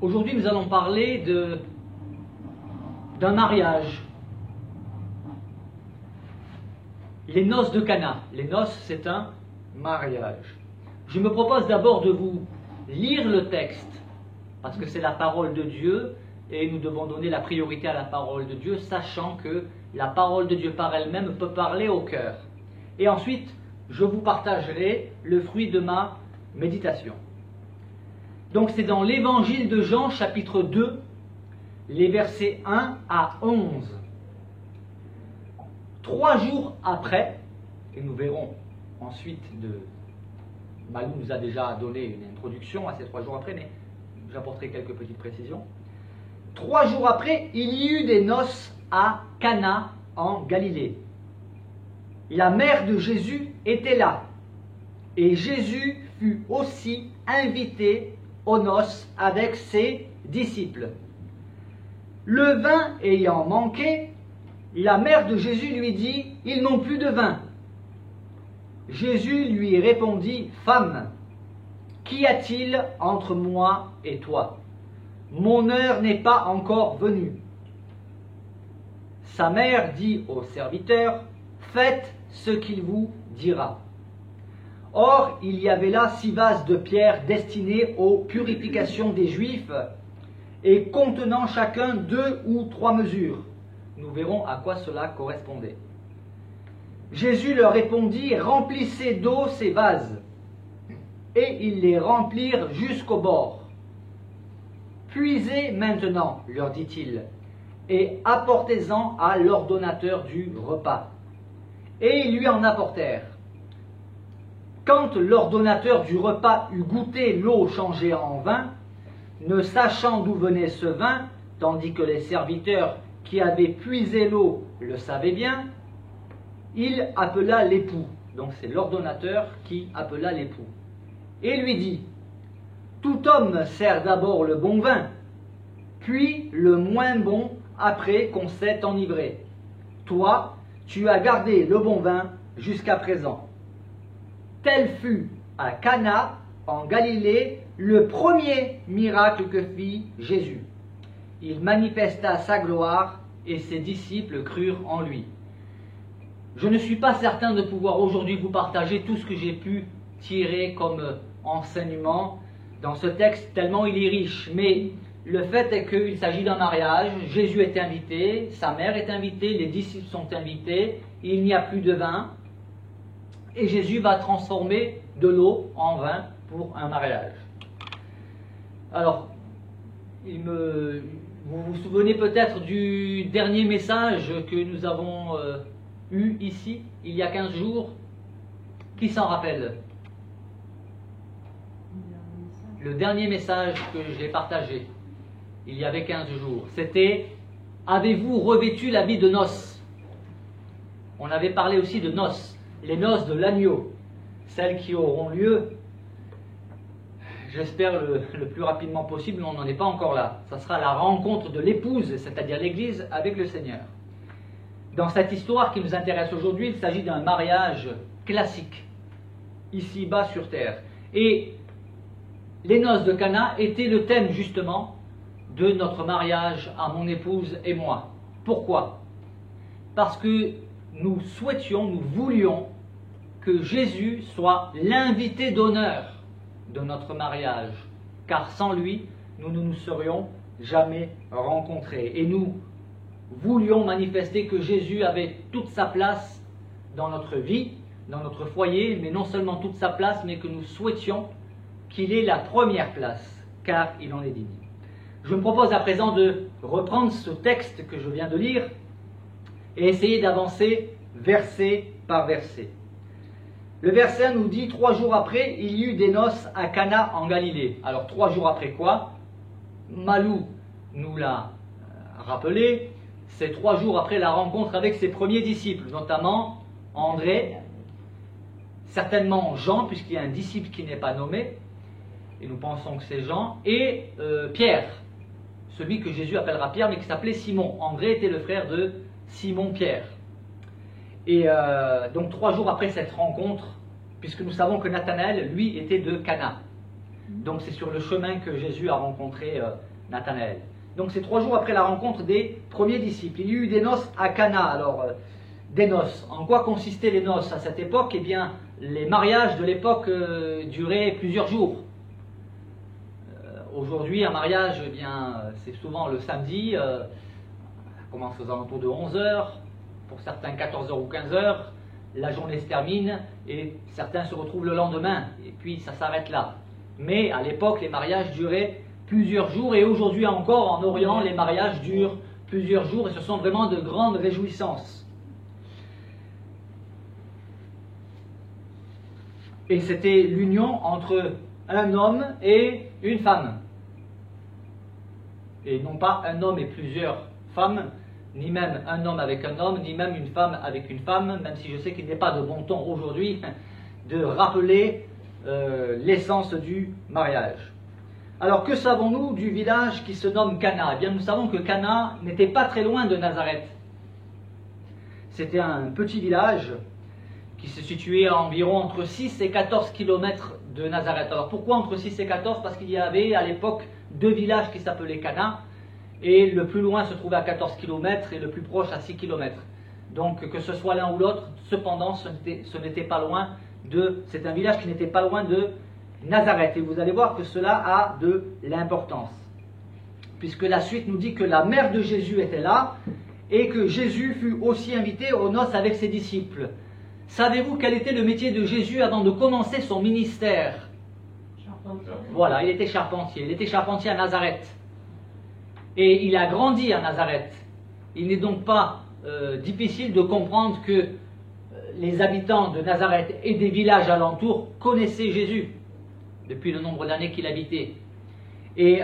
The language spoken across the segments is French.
Aujourd'hui, nous allons parler d'un mariage. Les noces de Cana. Les noces, c'est un mariage. Je me propose d'abord de vous lire le texte, parce que c'est la parole de Dieu, et nous devons donner la priorité à la parole de Dieu, sachant que la parole de Dieu par elle-même peut parler au cœur. Et ensuite, je vous partagerai le fruit de ma méditation. Donc c'est dans l'évangile de Jean, chapitre 2, les versets 1 à 11. 3 jours après, et nous verrons ensuite, Malou nous a déjà donné une introduction à ces 3 jours après, mais j'apporterai quelques petites précisions. 3 jours après, il y eut des noces à Cana en Galilée. La mère de Jésus était là, et Jésus fut aussi invité aux noces avec ses disciples. Le vin ayant manqué, la mère de Jésus lui dit « Ils n'ont plus de vin ». Jésus lui répondit « Femme, qu'y a-t-il entre moi et toi? Mon heure n'est pas encore venue. » Sa mère dit au serviteur « Faites ce qu'il vous dira. » Or, il y avait là 6 vases de pierre destinés aux purifications des Juifs et contenant chacun 2 ou 3 mesures. Nous verrons à quoi cela correspondait. Jésus leur répondit « Remplissez d'eau ces vases. » Et ils les remplirent jusqu'au bord. « Puisez maintenant, leur dit-il, et apportez-en à l'ordonnateur du repas. » Et ils lui en apportèrent. Quand l'ordonnateur du repas eut goûté l'eau changée en vin, ne sachant d'où venait ce vin, tandis que les serviteurs qui avaient puisé l'eau le savaient bien, il appela l'époux. Donc c'est l'ordonnateur qui appela l'époux. Et lui dit, « Tout homme sert d'abord le bon vin, puis le moins bon après qu'on s'est enivré. Toi, tu as gardé le bon vin jusqu'à présent. » Tel fut à Cana, en Galilée, le premier miracle que fit Jésus. Il manifesta sa gloire et ses disciples crurent en lui. Je ne suis pas certain de pouvoir aujourd'hui vous partager tout ce que j'ai pu tirer comme enseignement dans ce texte, tellement il est riche. Mais le fait est qu'il s'agit d'un mariage, Jésus est invité, sa mère est invitée, les disciples sont invités, il n'y a plus de vin, et Jésus va transformer de l'eau en vin pour un mariage. Alors, vous vous souvenez peut-être du dernier message que nous avons eu ici, il y a 15 jours. Qui s'en rappelle? Le dernier message que j'ai partagé, il y avait 15 jours, c'était « Avez-vous revêtu l'habit de noces ?» On avait parlé aussi de noces, les noces de l'agneau, celles qui auront lieu, j'espère le plus rapidement possible, mais on n'en est pas encore là. Ça sera la rencontre de l'épouse, c'est-à-dire l'Église, avec le Seigneur. Dans cette histoire qui nous intéresse aujourd'hui, il s'agit d'un mariage classique, ici-bas sur terre. Et les noces de Cana étaient le thème justement de notre mariage à mon épouse et moi. Pourquoi? Parce que nous voulions que Jésus soit l'invité d'honneur de notre mariage, car sans lui, nous ne nous serions jamais rencontrés. Et nous voulions manifester que Jésus avait toute sa place dans notre vie, dans notre foyer, mais non seulement toute sa place, mais que nous souhaitions qu'il ait la première place, car il en est digne. Je me propose à présent de reprendre ce texte que je viens de lire et essayer d'avancer verset par verset. Le verset 1 nous dit « 3 jours après, il y eut des noces à Cana en Galilée ». Alors 3 jours après quoi? Malou nous l'a rappelé, c'est 3 jours après la rencontre avec ses premiers disciples, notamment André, certainement Jean, puisqu'il y a un disciple qui n'est pas nommé, et nous pensons que c'est Jean, et Pierre, celui que Jésus appellera Pierre, mais qui s'appelait Simon. André était le frère de Simon-Pierre. Et donc 3 jours après cette rencontre, puisque nous savons que Nathanaël, lui, était de Cana. Donc c'est sur le chemin que Jésus a rencontré Nathanaël. Donc c'est 3 jours après la rencontre des premiers disciples. Il y eut des noces à Cana. Alors, des noces. En quoi consistaient les noces à cette époque? Eh bien, les mariages de l'époque duraient plusieurs jours. Aujourd'hui, un mariage, eh bien, c'est souvent le samedi, ça commence aux alentours de 11 heures, pour certains 14 heures ou 15 heures, la journée se termine et certains se retrouvent le lendemain, et puis ça s'arrête là. Mais à l'époque, les mariages duraient plusieurs jours, et aujourd'hui encore, en Orient, les mariages durent plusieurs jours, et ce sont vraiment de grandes réjouissances. Et c'était l'union entre un homme et une femme. Et non pas un homme et plusieurs femmes, ni même un homme avec un homme, ni même une femme avec une femme, même si je sais qu'il n'est pas de bon ton aujourd'hui de rappeler l'essence du mariage. Alors que savons-nous du village qui se nomme Cana? Eh bien, nous savons que Cana n'était pas très loin de Nazareth. C'était un petit village qui se situait à environ entre 6 et 14 km de Nazareth. Alors pourquoi entre 6 et 14? Parce qu'il y avait à l'époque 2 villages qui s'appelaient Cana, et le plus loin se trouvait à 14 km et le plus proche à 6 km. Donc que ce soit l'un ou l'autre, cependant ce n'était pas loin de... C'est un village qui n'était pas loin de Nazareth. Et vous allez voir que cela a de l'importance. Puisque la suite nous dit que la mère de Jésus était là, et que Jésus fut aussi invité aux noces avec ses disciples. Savez-vous quel était le métier de Jésus avant de commencer son ministère? Charpentier. Voilà, il était charpentier. Il était charpentier à Nazareth. Et il a grandi à Nazareth. Il n'est donc pas difficile de comprendre que les habitants de Nazareth et des villages alentours connaissaient Jésus depuis le nombre d'années qu'il habitait. Et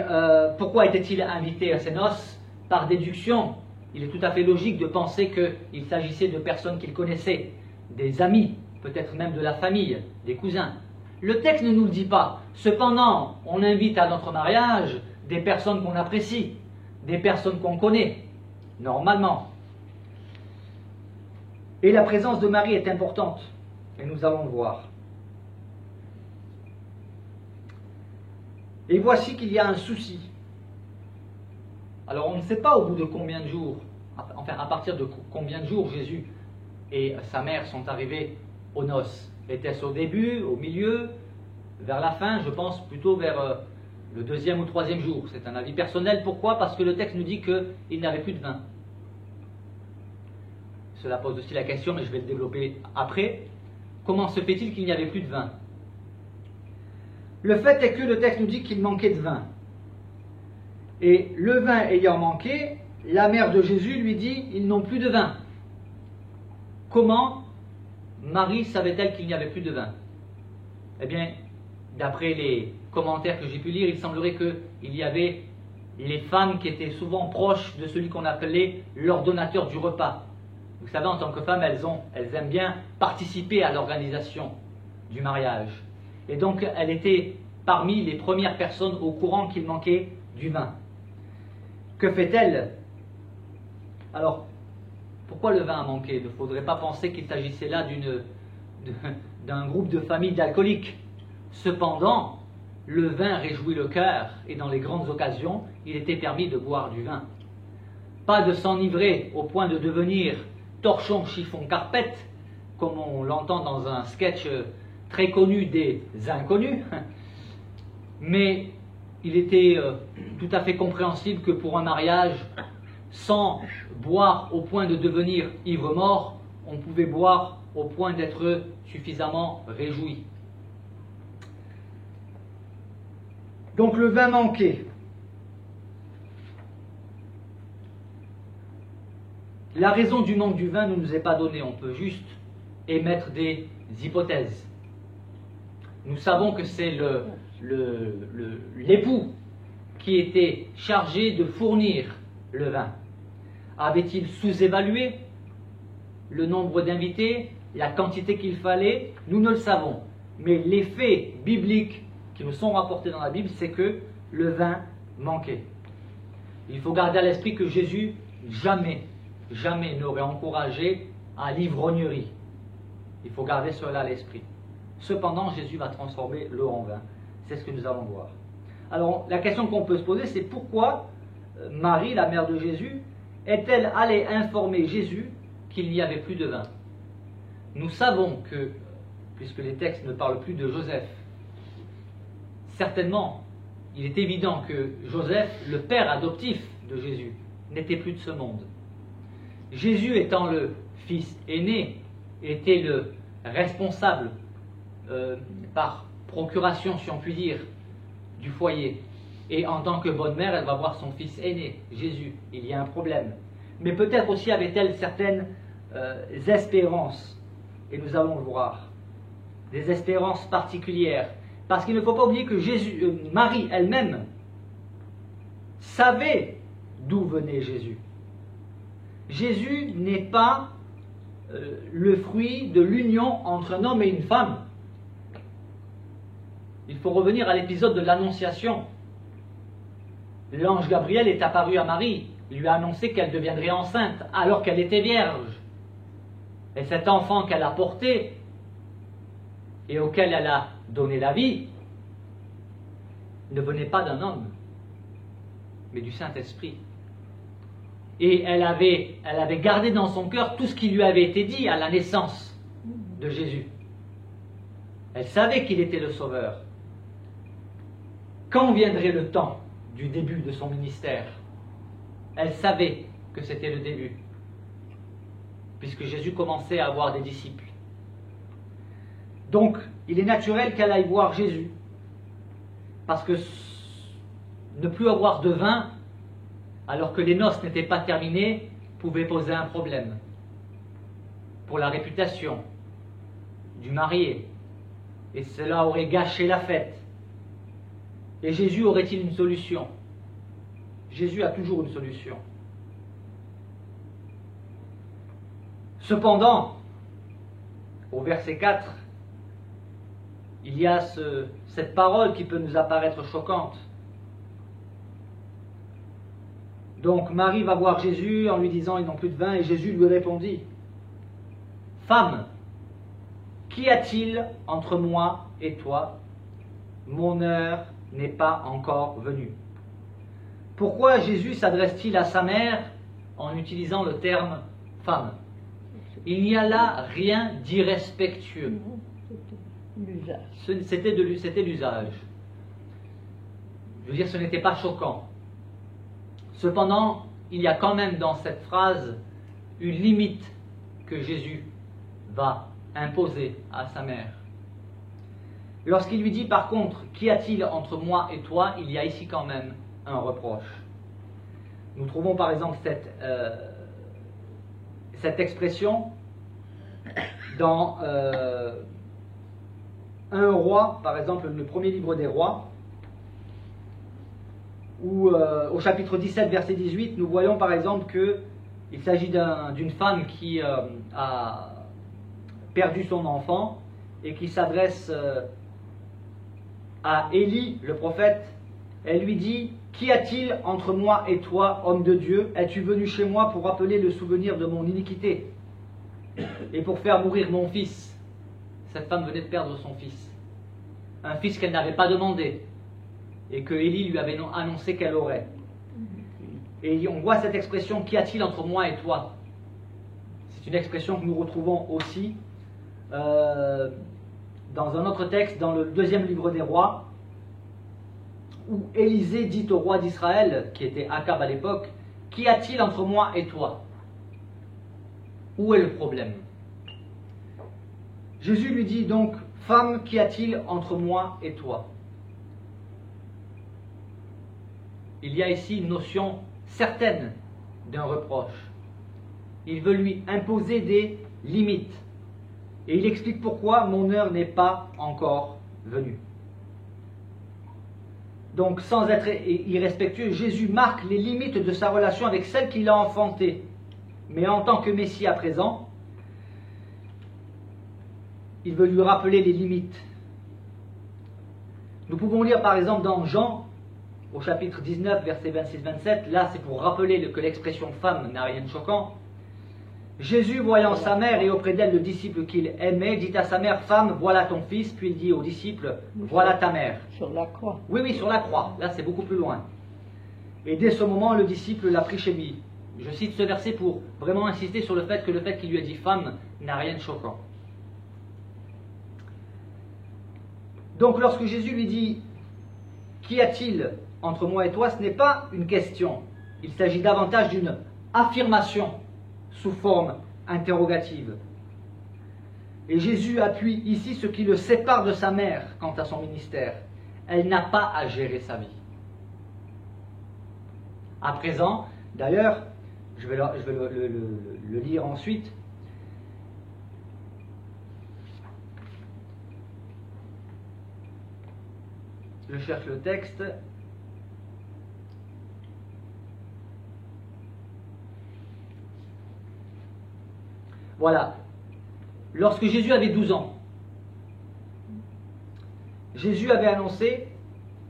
pourquoi était-il invité à ces noces? Par déduction. Il est tout à fait logique de penser qu'il s'agissait de personnes qu'il connaissait, des amis, peut-être même de la famille, des cousins. Le texte ne nous le dit pas. Cependant, on invite à notre mariage des personnes qu'on apprécie, des personnes qu'on connaît, normalement. Et la présence de Marie est importante, et nous allons le voir. Et voici qu'il y a un souci. Alors on ne sait pas au bout de combien de jours, enfin à partir de combien de jours Jésus et sa mère sont arrivés aux noces. Était-ce au début, au milieu, vers la fin? Je pense plutôt vers le 2e ou 3e jour. C'est un avis personnel. Pourquoi? Parce que le texte nous dit qu'il n'avait plus de vin. Cela pose aussi la question, mais je vais le développer après. Comment se fait-il qu'il n'y avait plus de vin? Le fait est que le texte nous dit qu'il manquait de vin. Et le vin ayant manqué, la mère de Jésus lui dit, ils n'ont plus de vin. Comment Marie savait-elle qu'il n'y avait plus de vin? Eh bien, d'après les commentaires que j'ai pu lire, il semblerait qu'il y avait les femmes qui étaient souvent proches de celui qu'on appelait l'ordonnateur du repas. Vous savez, en tant que femmes, elles aiment bien participer à l'organisation du mariage. Et donc, elle était parmi les premières personnes au courant qu'il manquait du vin. Que fait-elle? Alors, pourquoi le vin a manqué? Il ne faudrait pas penser qu'il s'agissait là d'un groupe de familles d'alcooliques. Cependant, le vin réjouit le cœur, et dans les grandes occasions, il était permis de boire du vin. Pas de s'enivrer au point de devenir torchon, chiffon, carpette, comme on l'entend dans un sketch très connu des Inconnus, mais il était tout à fait compréhensible que pour un mariage, sans boire au point de devenir ivre-mort, on pouvait boire au point d'être suffisamment réjoui. Donc le vin manquait. La raison du manque du vin ne nous est pas donnée, on peut juste émettre des hypothèses. Nous savons que c'est l'époux qui était chargé de fournir le vin. Avait-il sous-évalué le nombre d'invités, la quantité qu'il fallait? Nous ne le savons. Mais les faits bibliques qui nous sont rapportés dans la Bible, c'est que le vin manquait. Il faut garder à l'esprit que Jésus jamais n'aurait encouragé à l'ivrognerie. Il faut garder cela à l'esprit. Cependant, Jésus va transformer l'eau en vin. C'est ce que nous allons voir. Alors la question qu'on peut se poser, c'est pourquoi Marie, la mère de Jésus, est-elle allée informer Jésus qu'il n'y avait plus de vin? Nous savons que, puisque les textes ne parlent plus de Joseph, certainement, il est évident que Joseph, le père adoptif de Jésus, n'était plus de ce monde. Jésus étant le fils aîné, était le responsable, par procuration, si on peut dire, du foyer. Et en tant que bonne mère, elle va voir son fils aîné, Jésus. Il y a un problème. Mais peut-être aussi avait-elle certaines espérances, et nous allons le voir, des espérances particulières. Parce qu'il ne faut pas oublier que Marie elle-même savait d'où venait Jésus. Jésus n'est pas le fruit de l'union entre un homme et une femme. Il faut revenir à l'épisode de l'Annonciation. L'ange Gabriel est apparu à Marie, lui a annoncé qu'elle deviendrait enceinte alors qu'elle était vierge. Et cet enfant qu'elle a porté et auquel elle a donné la vie ne venait pas d'un homme, mais du Saint-Esprit. Et elle avait gardé dans son cœur tout ce qui lui avait été dit à la naissance de Jésus. Elle savait qu'il était le Sauveur. Quand viendrait le temps du début de son ministère, elle savait que c'était le début, puisque Jésus commençait à avoir des disciples. Donc, il est naturel qu'elle aille voir Jésus, parce que ne plus avoir de vin, alors que les noces n'étaient pas terminées, pouvait poser un problème pour la réputation du marié, et cela aurait gâché la fête. Et Jésus aurait-il une solution? Jésus a toujours une solution. Cependant, au verset 4, il y a cette parole qui peut nous apparaître choquante. Donc Marie va voir Jésus en lui disant « Ils n'ont plus de vin » et Jésus lui répondit « Femme, qu'y a-t-il entre moi et toi? Mon heure n'est pas encore venue. » Pourquoi Jésus s'adresse-t-il à sa mère en utilisant le terme « femme » ? Il n'y a là rien d'irrespectueux. C'était l'usage. Je veux dire, ce n'était pas choquant. Cependant, il y a quand même dans cette phrase une limite que Jésus va imposer à sa mère. Lorsqu'il lui dit par contre, qu'y a-t-il entre moi et toi, il y a ici quand même un reproche. Nous trouvons par exemple cette expression dans 1 roi, par exemple le premier livre des rois, où au chapitre 17, verset 18, nous voyons par exemple qu'il s'agit d'une femme qui a perdu son enfant et qui s'adresse à Élie, le prophète. Elle lui dit « Qu'y a-t-il entre moi et toi, homme de Dieu? Es-tu venu chez moi pour rappeler le souvenir de mon iniquité et pour faire mourir mon fils ?» Cette femme venait de perdre son fils. Un fils qu'elle n'avait pas demandé et que Élie lui avait annoncé qu'elle aurait. Et on voit cette expression « Qu'y a-t-il entre moi et toi ?» C'est une expression que nous retrouvons aussi dans un autre texte, dans le 2e livre des rois, où Élisée dit au roi d'Israël, qui était Akab à l'époque, « Qu'y a-t-il entre moi et toi ?» Où est le problème? Jésus lui dit donc, « Femme, qu'y a-t-il entre moi et toi ?» Il y a ici une notion certaine d'un reproche. Il veut lui imposer des limites. Et il explique pourquoi mon heure n'est pas encore venue. Donc, sans être irrespectueux, Jésus marque les limites de sa relation avec celle qu'il a enfantée. Mais en tant que Messie à présent, il veut lui rappeler les limites. Nous pouvons lire par exemple dans Jean, au chapitre 19, versets 26-27, là c'est pour rappeler que l'expression femme n'a rien de choquant. Jésus, voyant sa mère et auprès d'elle le disciple qu'il aimait, dit à sa mère, femme, voilà ton fils, puis il dit au disciple, voilà ta mère. Sur la croix. Oui, oui, sur la croix, là c'est beaucoup plus loin. Et dès ce moment, le disciple l'a pris chez lui. Je cite ce verset pour vraiment insister sur le fait qu'il lui a dit femme n'a rien de choquant. Donc lorsque Jésus lui dit, qu'y a-t-il entre moi et toi, ce n'est pas une question. Il s'agit davantage d'une affirmation sous forme interrogative. Et Jésus appuie ici ce qui le sépare de sa mère quant à son ministère. Elle n'a pas à gérer sa vie. À présent, d'ailleurs, je vais le lire ensuite. Je cherche le texte. Voilà. Lorsque Jésus avait 12 ans, Jésus avait annoncé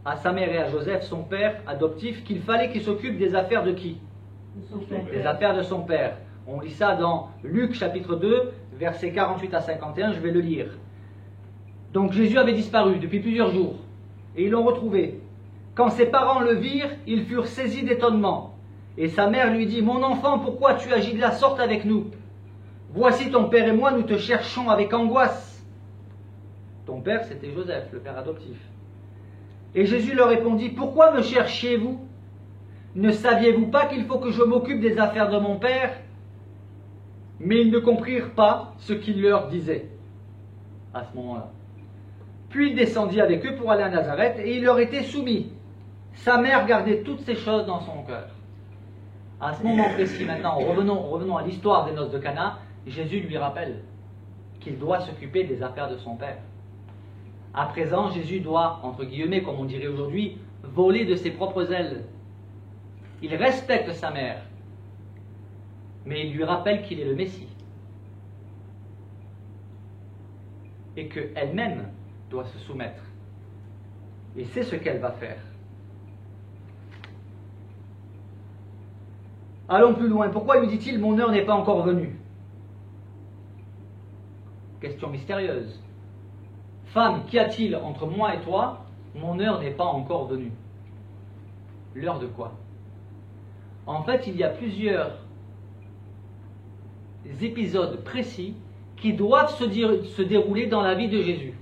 à sa mère et à Joseph, son père adoptif, qu'il fallait qu'il s'occupe des affaires de qui? Des affaires de son père. On lit ça dans Luc chapitre 2, versets 48 à 51, je vais le lire. Donc Jésus avait disparu depuis plusieurs jours, et ils l'ont retrouvé. Quand ses parents le virent, ils furent saisis d'étonnement. Et sa mère lui dit, « Mon enfant, pourquoi tu agis de la sorte avec nous? Voici ton père et moi, nous te cherchons avec angoisse. » Ton père, c'était Joseph, le père adoptif. Et Jésus leur répondit, « Pourquoi me cherchiez-vous? Ne saviez-vous pas qu'il faut que je m'occupe des affaires de mon père ?» Mais ils ne comprirent pas ce qu'il leur disait à ce moment-là. Puis il descendit avec eux pour aller à Nazareth et il leur était soumis. Sa mère gardait toutes ces choses dans son cœur. À ce moment précis, maintenant, revenons à l'histoire des noces de Cana, Jésus lui rappelle qu'il doit s'occuper des affaires de son père. À présent, Jésus doit, entre guillemets, comme on dirait aujourd'hui, voler de ses propres ailes. Il respecte sa mère, mais il lui rappelle qu'il est le Messie. Et qu'elle-même doit se soumettre. Et c'est ce qu'elle va faire. Allons plus loin. Pourquoi lui dit-il « Mon heure n'est pas encore venue » ? Question mystérieuse. Femme, qu'y a-t-il entre moi et toi? Mon heure n'est pas encore venue. L'heure de quoi? En fait, il y a plusieurs épisodes précis qui doivent se dérouler dans la vie de Jésus.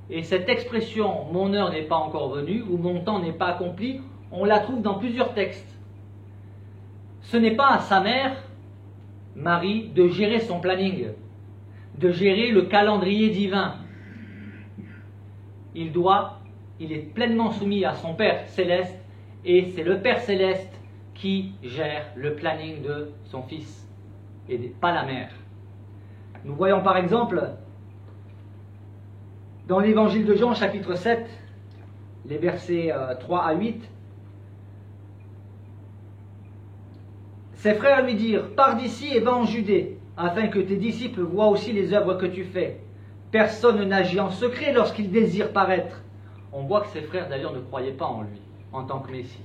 Et cette expression « mon heure n'est pas encore venue » ou « mon temps n'est pas accompli », on la trouve dans plusieurs textes. Ce n'est pas à sa mère, Marie, de gérer son planning, de gérer le calendrier divin. Il est pleinement soumis à son Père céleste, et c'est le Père céleste qui gère le planning de son Fils, et pas la mère. Nous voyons par exemple, dans l'évangile de Jean, chapitre 7, les versets 3 à 8, ses frères lui dirent, « Pars d'ici et va en Judée, afin que tes disciples voient aussi les œuvres que tu fais. Personne n'agit en secret lorsqu'il désire paraître. » On voit que ses frères d'ailleurs ne croyaient pas en lui, en tant que Messie.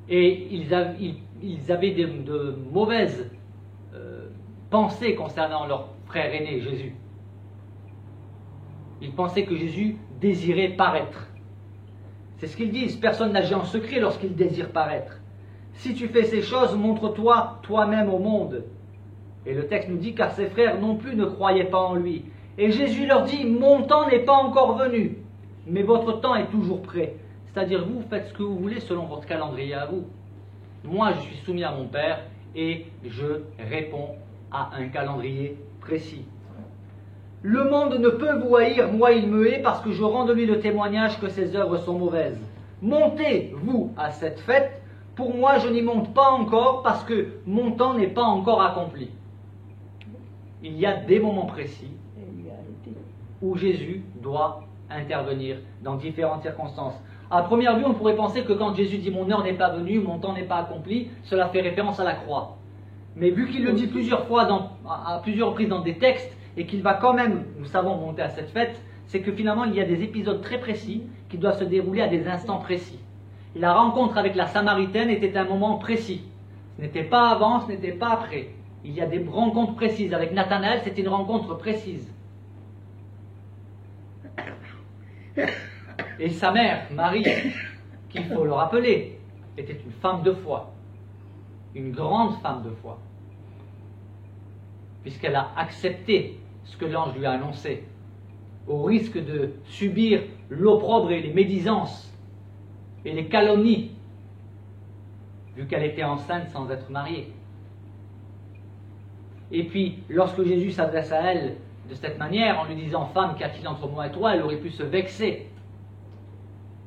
Et ils avaient de mauvaises pensées concernant leur frère aîné, Jésus. Ils pensaient que Jésus désirait paraître. C'est ce qu'ils disent, personne n'agit en secret lorsqu'il désire paraître. Si tu fais ces choses, montre-toi toi-même au monde. Et le texte nous dit, car ses frères non plus ne croyaient pas en lui. Et Jésus leur dit, mon temps n'est pas encore venu, mais votre temps est toujours prêt. C'est-à-dire, vous faites ce que vous voulez selon votre calendrier à vous. Moi, je suis soumis à mon Père et je réponds à un calendrier précis. Le monde ne peut vous haïr, moi il me hait, parce que je rends de lui le témoignage que ses œuvres sont mauvaises. Montez, vous, à cette fête. Pour moi, je n'y monte pas encore, parce que mon temps n'est pas encore accompli. Il y a des moments précis où Jésus doit intervenir dans différentes circonstances. À première vue, on pourrait penser que quand Jésus dit « mon heure n'est pas venue, mon temps n'est pas accompli », cela fait référence à la croix. Mais vu qu'il le dit plusieurs fois, à plusieurs reprises dans des textes, et qu'il va quand même, nous savons, monter à cette fête, c'est que finalement il y a des épisodes très précis qui doivent se dérouler à des instants précis. Et la rencontre avec la Samaritaine était un moment précis. Ce n'était pas avant, ce n'était pas après. Il y a des rencontres précises. Avec Nathanaël, c'était une rencontre précise. Et sa mère, Marie, qu'il faut le rappeler, était une femme de foi. Une grande femme de foi. Puisqu'elle a accepté ce que l'ange lui a annoncé, au risque de subir l'opprobre et les médisances et les calomnies, vu qu'elle était enceinte sans être mariée. Et puis, lorsque Jésus s'adresse à elle de cette manière, en lui disant « Femme, qu'y a-t-il entre moi et toi ?», elle aurait pu se vexer.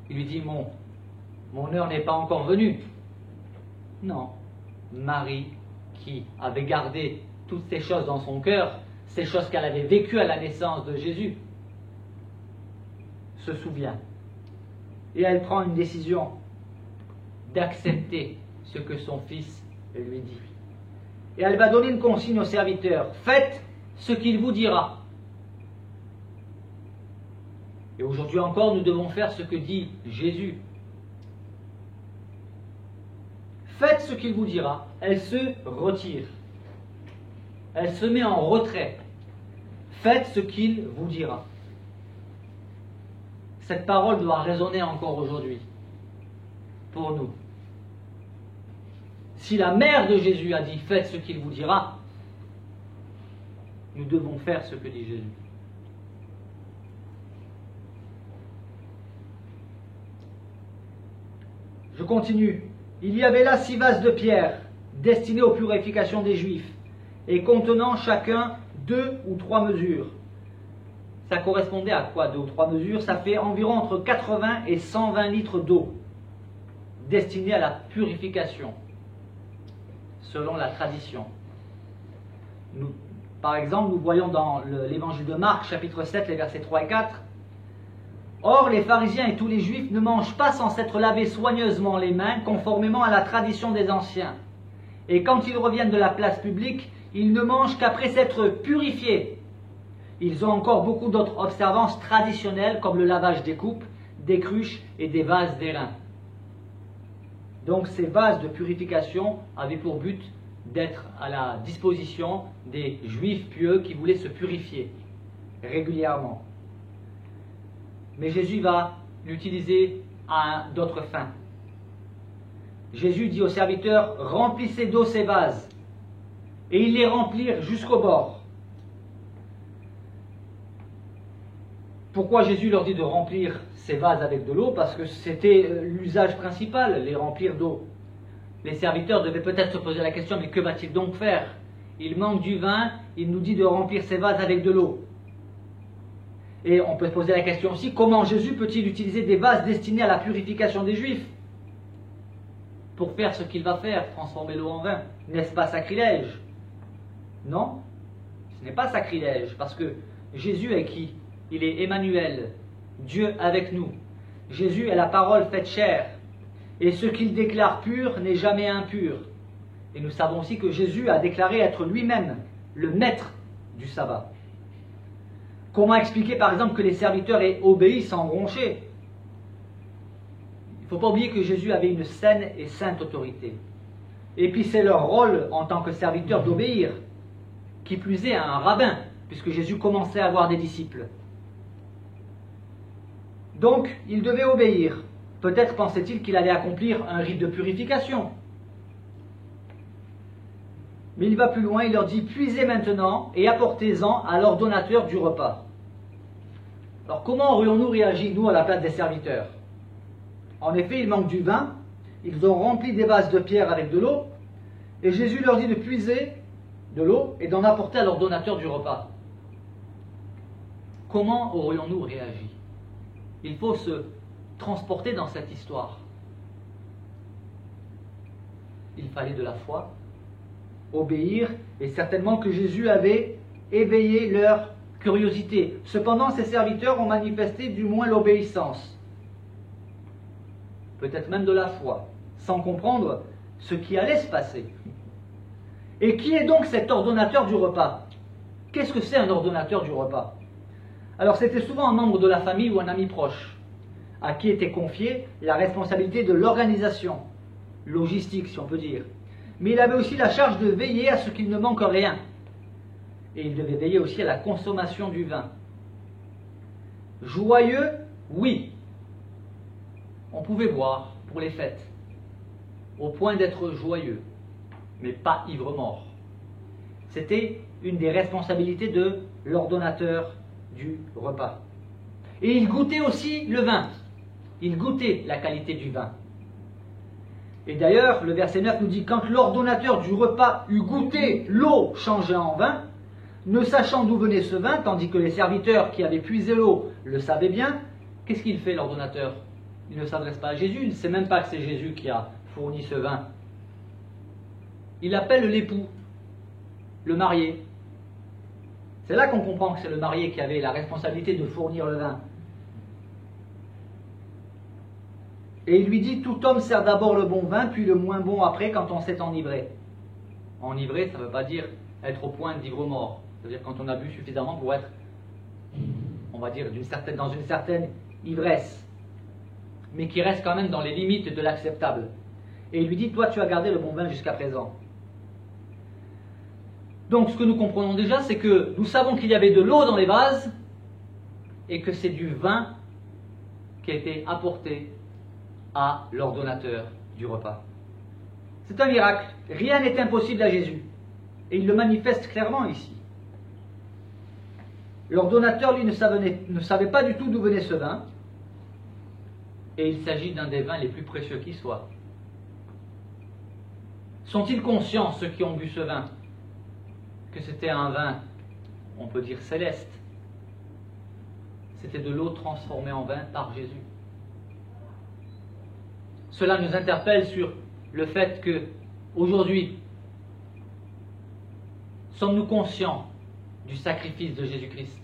Il lui dit « Mon heure n'est pas encore venue. » Non, Marie, qui avait gardé toutes ces choses dans son cœur, ces choses qu'elle avait vécues à la naissance de Jésus, se souvient. Et elle prend une décision d'accepter ce que son fils lui dit. Et elle va donner une consigne aux serviteurs. Faites ce qu'il vous dira. Et aujourd'hui encore, nous devons faire ce que dit Jésus. Faites ce qu'il vous dira. Elle se retire. Elle se met en retrait. Faites ce qu'il vous dira. Cette parole doit résonner encore aujourd'hui pour nous. Si la mère de Jésus a dit « Faites ce qu'il vous dira », nous devons faire ce que dit Jésus. Je continue. Il y avait là 6 vases de pierre, destinés aux purifications des Juifs, et contenant chacun 2 ou 3 mesures. Ça correspondait à quoi, 2 ou 3 mesures? Ça fait environ entre 80 et 120 litres d'eau, destinés à la purification, selon la tradition. Par exemple, nous voyons dans l'évangile de Marc, chapitre 7, les versets 3 et 4, « Or, les pharisiens et tous les juifs ne mangent pas sans s'être lavés soigneusement les mains, conformément à la tradition des anciens. Et quand ils reviennent de la place publique, ils ne mangent qu'après s'être purifiés. Ils ont encore beaucoup d'autres observances traditionnelles, comme le lavage des coupes, des cruches et des vases d'airain. » Donc ces vases de purification avaient pour but d'être à la disposition des juifs pieux qui voulaient se purifier régulièrement. Mais Jésus va l'utiliser à d'autres fins. Jésus dit aux serviteurs « Remplissez d'eau ces vases » et ils les remplirent jusqu'au bord. Pourquoi Jésus leur dit de remplir ces vases avec de l'eau? Parce que c'était l'usage principal, les remplir d'eau. Les serviteurs devaient peut-être se poser la question, mais que va-t-il donc faire? Il manque du vin, il nous dit de remplir ces vases avec de l'eau. Et on peut se poser la question aussi, comment Jésus peut-il utiliser des vases destinés à la purification des Juifs pour faire ce qu'il va faire, transformer l'eau en vin? N'est-ce pas sacrilège? Non, ce n'est pas sacrilège, parce que Jésus est qui? Il est Emmanuel, Dieu avec nous. Jésus est la parole faite chair. Et ce qu'il déclare pur n'est jamais impur. Et nous savons aussi que Jésus a déclaré être lui-même le maître du sabbat. Comment expliquer par exemple que les serviteurs aient obéi sans broncher? Il ne faut pas oublier que Jésus avait une saine et sainte autorité. Et puis c'est leur rôle en tant que serviteurs d'obéir. Qui plus est à un rabbin, puisque Jésus commençait à avoir des disciples. Donc, il devait obéir. Peut-être pensait-il qu'il allait accomplir un rite de purification. Mais il va plus loin, il leur dit « Puisez maintenant et apportez-en à l'ordonnateur du repas ». Alors, comment aurions-nous réagi, nous, à la place des serviteurs? En effet, il manque du vin, ils ont rempli des vases de pierre avec de l'eau, et Jésus leur dit de puiser de l'eau et d'en apporter à l'ordonnateur du repas. Comment aurions-nous réagi? Il faut se transporter dans cette histoire. Il fallait de la foi, obéir, et certainement que Jésus avait éveillé leur curiosité. Cependant, ses serviteurs ont manifesté du moins l'obéissance, peut-être même de la foi, sans comprendre ce qui allait se passer. Et qui est donc cet ordonnateur du repas? Qu'est-ce que c'est un ordonnateur du repas? Alors c'était souvent un membre de la famille ou un ami proche, à qui était confiée la responsabilité de l'organisation, logistique si on peut dire. mais il avait aussi la charge de veiller à ce qu'il ne manque rien. Et il devait veiller aussi à la consommation du vin. Joyeux, oui. On pouvait boire pour les fêtes, au point d'être joyeux, mais pas ivre-mort. C'était une des responsabilités de l'ordonnateur du repas. Et il goûtait aussi le vin. Il goûtait la qualité du vin. Et d'ailleurs, le verset 9 nous dit, quand l'ordonnateur du repas eut goûté l'eau changée en vin, ne sachant d'où venait ce vin, tandis que les serviteurs qui avaient puisé l'eau le savaient bien, qu'est-ce qu'il fait l'ordonnateur? Il ne s'adresse pas à Jésus, il ne sait même pas que c'est Jésus qui a fourni ce vin. Il appelle l'époux, le marié. C'est là qu'on comprend que c'est le marié qui avait la responsabilité de fournir le vin. Et il lui dit, tout homme sert d'abord le bon vin, puis le moins bon après quand on s'est enivré. Enivrer, ça ne veut pas dire être au point d'ivre-mort. C'est-à-dire quand on a bu suffisamment pour être, on va dire, dans une certaine ivresse, mais qui reste quand même dans les limites de l'acceptable. Et il lui dit, toi tu as gardé le bon vin jusqu'à présent. Donc ce que nous comprenons déjà, c'est que nous savons qu'il y avait de l'eau dans les vases, et que c'est du vin qui a été apporté à l'ordonnateur du repas. C'est un miracle. Rien n'est impossible à Jésus. Et il le manifeste clairement ici. L'ordonnateur, lui, ne savait pas du tout d'où venait ce vin. Et il s'agit d'un des vins les plus précieux qui soit. Sont-ils conscients, ceux qui ont bu ce vin, que c'était un vin, on peut dire céleste? C'était de l'eau transformée en vin par Jésus. Cela nous interpelle sur le fait que, aujourd'hui, sommes-nous conscients du sacrifice de Jésus-Christ?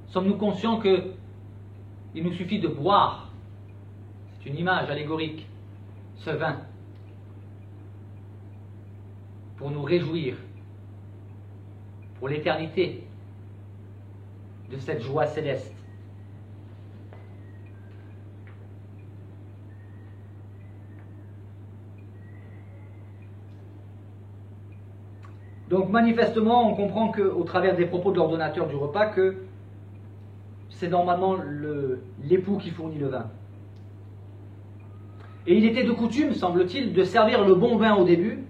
Sommes-nous conscients qu'il nous suffit de boire, c'est une image allégorique, ce vin, pour nous réjouir, pour l'éternité, de cette joie céleste? Donc manifestement, on comprend qu'au travers des propos de l'ordonnateur du repas, que c'est normalement l'époux qui fournit le vin. Et il était de coutume, semble-t-il, de servir le bon vin au début,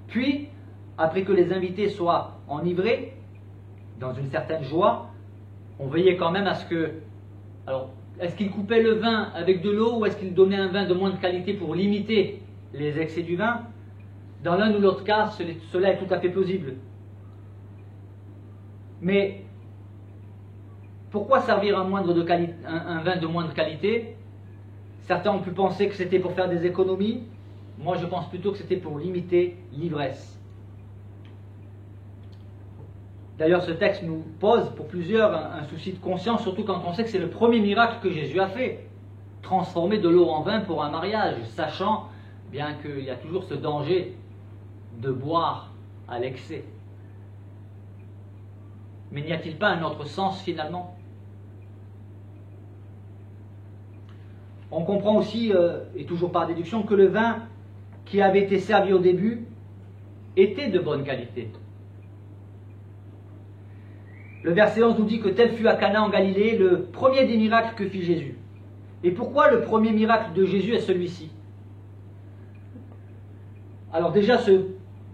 puis, après que les invités soient enivrés, dans une certaine joie, on veillait quand même à ce que... Alors, est-ce qu'il coupait le vin avec de l'eau, ou est-ce qu'il donnait un vin de moindre qualité pour limiter les excès du vin? Dans l'un ou l'autre cas, cela est tout à fait plausible. Mais pourquoi servir un vin de moindre qualité? Certains ont pu penser que c'était pour faire des économies. Moi, je pense plutôt que c'était pour limiter l'ivresse. D'ailleurs, ce texte nous pose pour plusieurs un souci de conscience, surtout quand on sait que c'est le premier miracle que Jésus a fait. Transformer de l'eau en vin pour un mariage, sachant bien qu'il y a toujours ce danger de boire à l'excès. Mais n'y a-t-il pas un autre sens finalement? On comprend aussi, et toujours par déduction, que le vin qui avait été servi au début était de bonne qualité. Le verset 11 nous dit que tel fut à Cana en Galilée le premier des miracles que fit Jésus. Et pourquoi le premier miracle de Jésus est celui-ci? Alors déjà, ce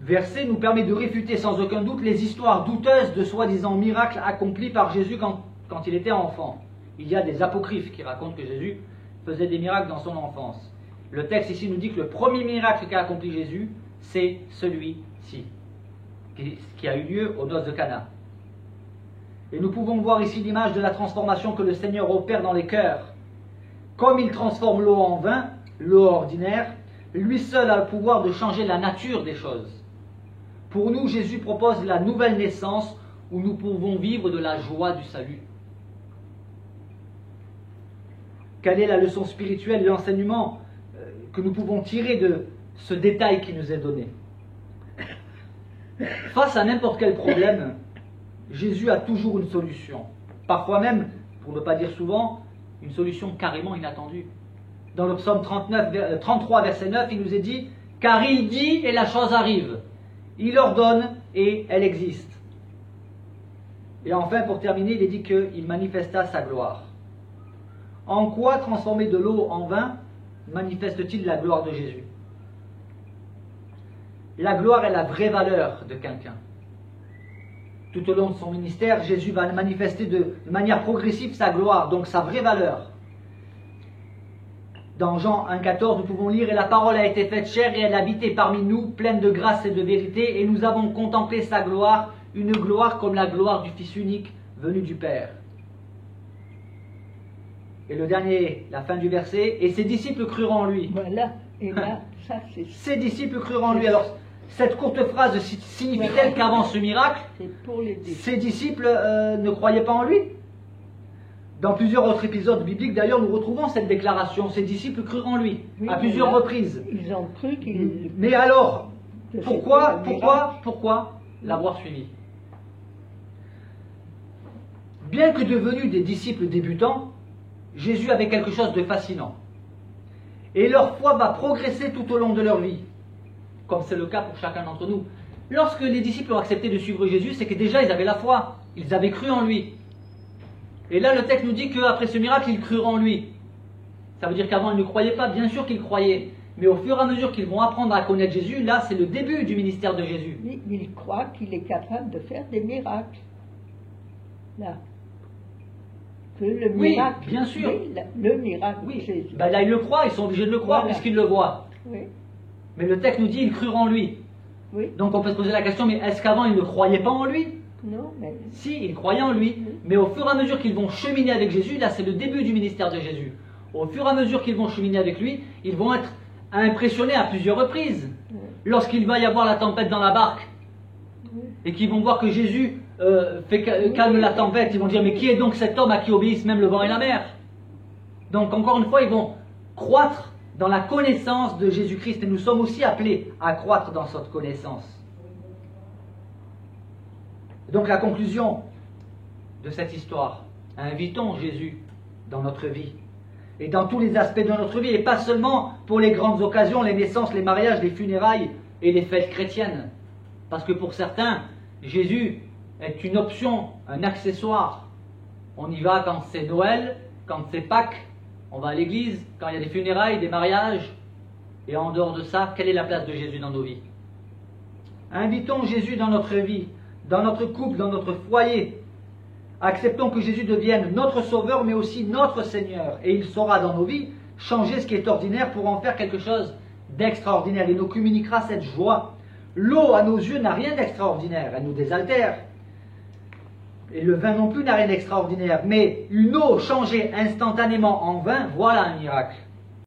verset nous permet de réfuter sans aucun doute les histoires douteuses de soi-disant miracles accomplis par Jésus quand il était enfant. Il y a des apocryphes qui racontent que Jésus faisait des miracles dans son enfance. Le texte ici nous dit que le premier miracle qu'a accompli Jésus, c'est celui-ci, qui a eu lieu aux noces de Cana. Et nous pouvons voir ici l'image de la transformation que le Seigneur opère dans les cœurs. Comme il transforme l'eau en vin, l'eau ordinaire, lui seul a le pouvoir de changer la nature des choses. Pour nous, Jésus propose la nouvelle naissance où nous pouvons vivre de la joie du salut. Quelle est la leçon spirituelle et l'enseignement que nous pouvons tirer de ce détail qui nous est donné? Face à n'importe quel problème, Jésus a toujours une solution. Parfois même, pour ne pas dire souvent, une solution carrément inattendue. Dans le psaume 33, verset 9, il nous est dit Car il dit et la chose arrive. Il ordonne et elle existe. Et enfin, pour terminer, il est dit qu'il manifesta sa gloire. En quoi transformer de l'eau en vin manifeste-t-il la gloire de Jésus? La gloire est la vraie valeur de quelqu'un. Tout au long de son ministère, Jésus va manifester de manière progressive sa gloire, donc sa vraie valeur. Dans Jean 1,14, nous pouvons lire « Et la parole a été faite chair et elle habitait parmi nous, pleine de grâce et de vérité, et nous avons contemplé sa gloire, une gloire comme la gloire du Fils unique venu du Père. » Et le dernier, la fin du verset, « Et ses disciples crurent en lui. » Voilà, et là, ça c'est... Ses disciples crurent en lui. Alors, cette courte phrase signifie-t-elle qu'avant ce miracle, ses disciples ne croyaient pas en lui? Dans plusieurs autres épisodes bibliques, d'ailleurs, nous retrouvons cette déclaration. Ses disciples crurent en lui, à plusieurs reprises. Ils ont cru qu'il... Mais alors, pourquoi l'avoir suivi? Bien que devenus des disciples débutants, Jésus avait quelque chose de fascinant. Et leur foi va progresser tout au long de leur vie, comme c'est le cas pour chacun d'entre nous. Lorsque les disciples ont accepté de suivre Jésus, c'est que déjà ils avaient la foi, ils avaient cru en lui. Et là le texte nous dit qu'après ce miracle, ils crurent en lui. Ça veut dire qu'avant ils ne croyaient pas, bien sûr qu'ils croyaient. Mais au fur et à mesure qu'ils vont apprendre à connaître Jésus, là c'est le début du ministère de Jésus. Ils croient qu'il est capable de faire des miracles. Là. Que le miracle, oui, bien sûr. Le miracle, oui. Jésus. Ben là ils le croient, ils sont obligés de le croire puisqu'ils le voient. Oui. Mais le texte nous dit ils crurent en lui. Oui. Donc on peut se poser la question, mais est-ce qu'avant ils ne croyaient pas en lui? Non, mais... Si, ils croyaient en lui. Mais au fur et à mesure qu'ils vont cheminer avec Jésus, là c'est le début du ministère de Jésus. Au fur et à mesure qu'ils vont cheminer avec lui, ils vont être impressionnés à plusieurs reprises. Lorsqu'il va y avoir la tempête dans la barque, et qu'ils vont voir que Jésus calme la tempête, ils vont dire, mais qui est donc cet homme à qui obéissent même le vent et la mer? Donc encore une fois, ils vont croître dans la connaissance de Jésus-Christ, et nous sommes aussi appelés à croître dans cette connaissance. Donc la conclusion de cette histoire, invitons Jésus dans notre vie, et dans tous les aspects de notre vie, et pas seulement pour les grandes occasions, les naissances, les mariages, les funérailles et les fêtes chrétiennes. Parce que pour certains, Jésus est une option, un accessoire. On y va quand c'est Noël, quand c'est Pâques, on va à l'église, quand il y a des funérailles, des mariages. Et en dehors de ça, quelle est la place de Jésus dans nos vies? Invitons Jésus dans notre vie, dans notre couple, dans notre foyer. Acceptons que Jésus devienne notre Sauveur, mais aussi notre Seigneur. Et il saura dans nos vies changer ce qui est ordinaire pour en faire quelque chose d'extraordinaire. Il nous communiquera cette joie. L'eau, à nos yeux, n'a rien d'extraordinaire. Elle nous désaltère. Et le vin non plus n'a rien d'extraordinaire. Mais une eau changée instantanément en vin, voilà un miracle.